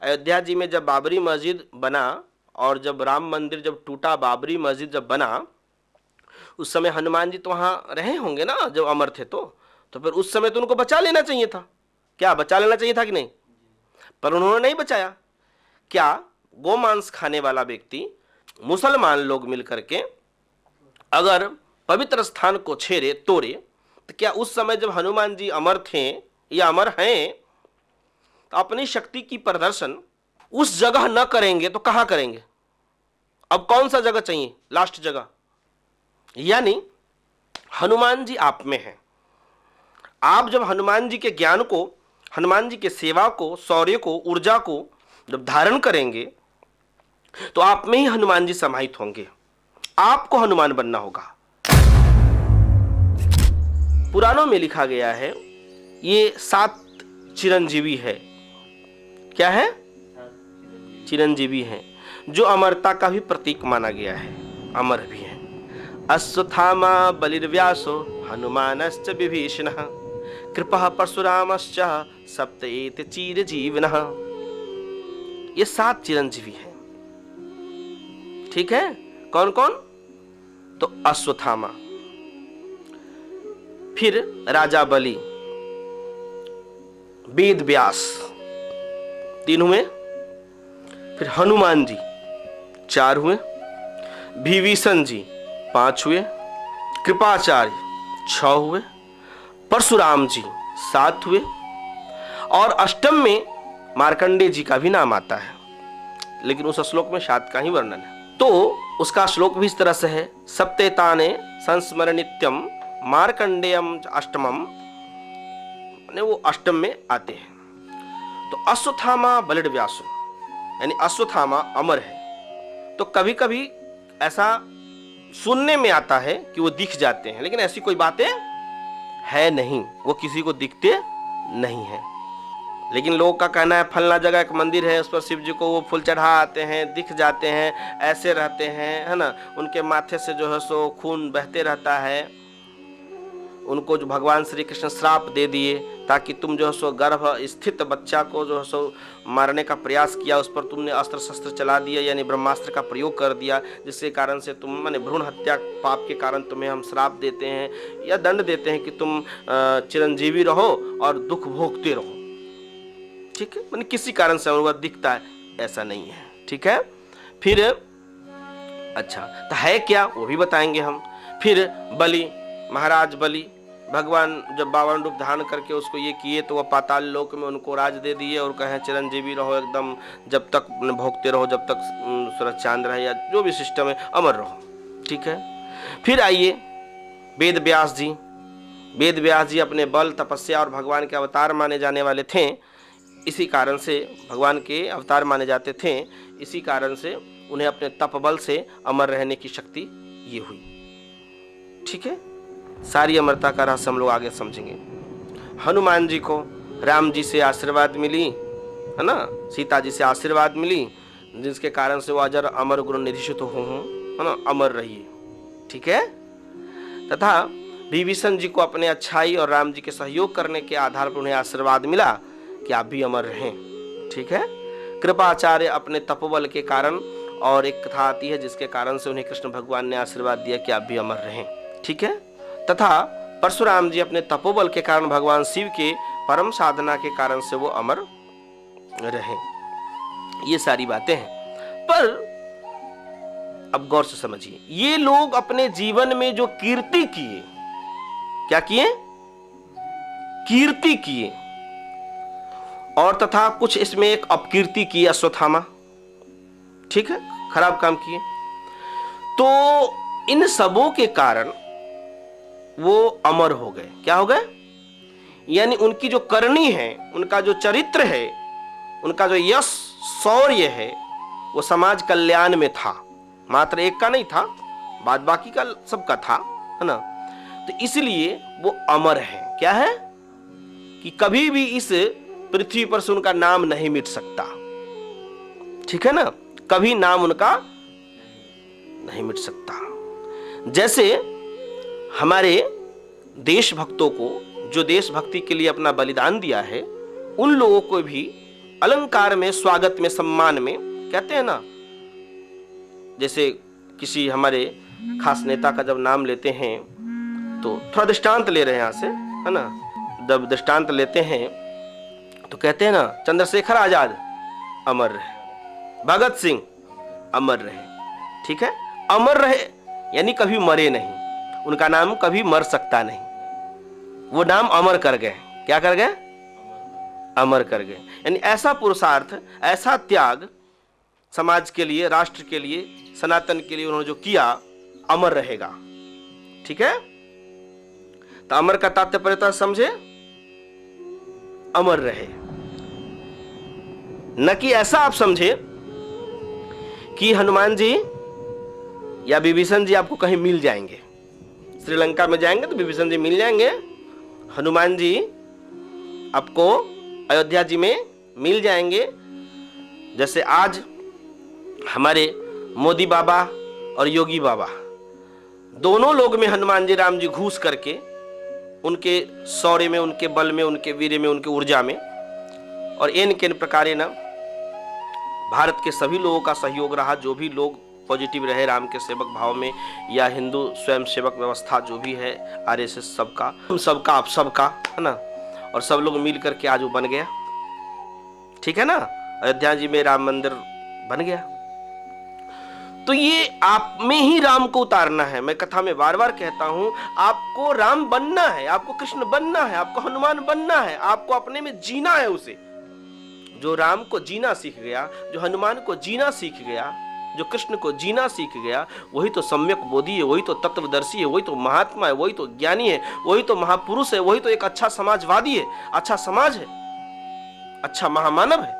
अयोध्या जी में जब बाबरी मस्जिद बना और जब राम मंदिर जब टूटा, बाबरी मस्जिद जब बना, उस समय हनुमान जी तो वहां रहे होंगे ना जब अमर थे, तो फिर उस समय तो उनको बचा लेना चाहिए था। क्या बचा लेना चाहिए था कि नहीं? पर उन्होंने नहीं बचाया। क्या गोमांस खाने वाला व्यक्ति, मुसलमान लोग मिलकर के अगर पवित्र स्थान को छेड़े तोड़े, तो क्या उस समय जब हनुमान जी अमर थे या अमर हैं, तो अपनी शक्ति की प्रदर्शन उस जगह न करेंगे तो कहां करेंगे? अब कौन सा जगह चाहिए? लास्ट जगह। यानी हनुमान जी आप में हैं। आप जब हनुमान जी के ज्ञान को, हनुमान जी के सेवा को, शौर्य को, ऊर्जा को जब धारण करेंगे, तो आप में ही हनुमान जी समाहित होंगे। आपको हनुमान बनना होगा। पुराणों में लिखा गया है ये 7 चिरंजीवी है। क्या है? चिरंजीवी हैं, जो अमरता का भी प्रतीक माना गया है, अमर भी है। अश्वत्थामा बलिर्व्यासो हनुमानश्च विभीषणः कृपः परशुरामश्च सप्त चिरजीविनः। ये 7 चिरंजीवी हैं। ठीक है? कौन कौन? तो अश्वत्थामा, फिर राजा बलि, वेद व्यास 3 हुए, फिर हनुमान जी 4 हुए, विभीषण जी 5 हुए, कृपाचार्य 6 हुए, परशुराम जी 7 हुए, और अष्टम में मार्कंडेय जी का भी नाम आता है, लेकिन उस श्लोक में 7 का ही वर्णन है। तो उसका श्लोक भी इस तरह से है, सप्तेताने संस्मरण नित्यम मार्कंडेयम अष्टमम, वो अष्टम में आते हैं। तो अश्वत्थामा बलिर्व्यासो, यानी अश्वत्थामा अमर है। तो कभी कभी ऐसा सुनने में आता है कि वो दिख जाते हैं, लेकिन ऐसी कोई बातें है नहीं, वो किसी को दिखते नहीं है। लेकिन लोगों का कहना है फलना जगह एक मंदिर है, उस पर शिव जी को वो फूल चढ़ा आते हैं, दिख जाते हैं, ऐसे रहते हैं, है ना, उनके माथे से जो है सो खून बहते रहता है। उनको जो भगवान श्री कृष्ण श्राप दे दिए ताकि तुम जो है सो गर्भ स्थित बच्चा को जो है सो मारने का प्रयास किया, उस पर तुमने अस्त्र शस्त्र चला दिया, यानी ब्रह्मास्त्र का प्रयोग कर दिया, जिसके कारण से तुम माने भ्रूण हत्या पाप के कारण तुम्हें हम श्राप देते हैं या दंड देते हैं कि तुम चिरंजीवी रहो और दुख भोगते रहो। ठीक है? माने किसी कारण से वह दिखता है, ऐसा नहीं है। ठीक है? फिर अच्छा तो है क्या, वो भी बताएंगे हम। फिर बलि, महाराज बलि, भगवान जब 52 रूप धारण करके उसको ये किए, तो वह पाताल लोक में उनको राज दे दिए और कहें चिरंजीवी रहो एकदम, जब तक भोगते रहो, जब तक सूरज चांद रहे या जो भी सिस्टम है, अमर रहो। ठीक है? फिर आइए वेद व्यास जी। वेद व्यास जी अपने बल, तपस्या और भगवान के अवतार माने जाने वाले थे। इसी कारण से भगवान के अवतार माने जाते थे, इसी कारण से उन्हें अपने तप बल से अमर रहने की शक्ति ये हुई। ठीक है? सारी अमरता का रहस्य हम लोग आगे समझेंगे। हनुमान जी को राम जी से आशीर्वाद मिली, है ना, सीता जी से आशीर्वाद मिली, जिसके कारण से वो अजर अमर गुण निधिषित हो, है ना, अमर रहिए। ठीक है? तथा विभीषण जी को अपने अच्छाई और राम जी के सहयोग करने के आधार पर उन्हें आशीर्वाद मिला कि आप भी अमर रहें। ठीक है? कृपाचार्य अपने तपोबल के कारण, और एक कथा आती है जिसके कारण से उन्हें कृष्ण भगवान ने आशीर्वाद दिया कि आप भी अमर रहें। ठीक है? तथा परशुराम जी अपने तपोबल के कारण, भगवान शिव के परम साधना के कारण से वो अमर रहे। ये सारी बातें हैं। पर अब गौर से समझिए, ये लोग अपने जीवन में जो कीर्ति किए, क्या किए? कीर्ति किए, और तथा कुछ इसमें एक अपकीर्ति की अश्वत्थामा। ठीक है? खराब काम किए। तो इन सबों के कारण वो अमर हो गए। क्या हो गए? यानी उनकी जो करनी है, उनका जो चरित्र है, उनका जो यश शौर्य है, वो समाज कल्याण में था, मात्र एक का नहीं था, बाद बाकी का सबका था, है ना। तो इसलिए वो अमर है। क्या है? कि कभी भी इस पृथ्वी पर से उनका नाम नहीं मिट सकता। ठीक है ना? कभी नाम उनका नहीं मिट सकता। जैसे हमारे देशभक्तों को, जो देशभक्ति के लिए अपना बलिदान दिया है, उन लोगों को भी अलंकार में, स्वागत में, सम्मान में कहते हैं ना, जैसे किसी हमारे खास नेता का जब नाम लेते हैं तो थोड़ा दृष्टांत ले रहे हैं यहाँ से, है ना, जब दृष्टांत लेते हैं तो कहते हैं ना, चंद्रशेखर आजाद अमर रहे, भगत सिंह अमर रहे, ठीक है, अमर रहे यानी कभी मरे नहीं, उनका नाम कभी मर सकता नहीं, वो नाम अमर कर गए। क्या कर गए? अमर कर गए। यानी ऐसा पुरुषार्थ, ऐसा त्याग समाज के लिए, राष्ट्र के लिए, सनातन के लिए उन्होंने जो किया, अमर रहेगा। ठीक है, तो अमर का तात्पर्य समझे, अमर रहे, न कि ऐसा आप समझे कि हनुमान जी या विभीषण जी आपको कहीं मिल जाएंगे, श्रीलंका में जाएंगे तो विभीषण जी मिल जाएंगे, हनुमान जी आपको अयोध्या जी में मिल जाएंगे। जैसे आज हमारे मोदी बाबा और योगी बाबा दोनों लोग में हनुमान जी, राम जी घुस करके उनके शौर्य में, उनके बल में, उनके वीर्य में, उनके ऊर्जा में और इन प्रकारे ना भारत के सभी लोगों का सहयोग रहा, जो भी लोग पॉजिटिव रहे राम के सेवक भाव में, या हिंदू स्वयं सेवक व्यवस्था जो भी है, आरएसएस, सबका, हम सबका, आप सबका, है ना, और सब लोग मिल करके आज वो बन गया। ठीक है ना, अयोध्या जी में राम मंदिर बन गया। तो ये आप में ही राम को उतारना है। मैं कथा में बार बार कहता हूं, आपको राम बनना है, आपको कृष्ण बनना है, आपको हनुमान बनना है, आपको अपने में जीना है उसे। जो राम को जीना सीख गया, जो हनुमान को जीना सीख गया, जो कृष्ण को जीना सीख गया, वही तो सम्यक बोधि है, वही तो तत्वदर्शी है, वही तो महात्मा है, वही तो ज्ञानी है, वही तो महापुरुष है, वही तो एक अच्छा समाजवादी है, अच्छा समाज है, अच्छा महामानव है।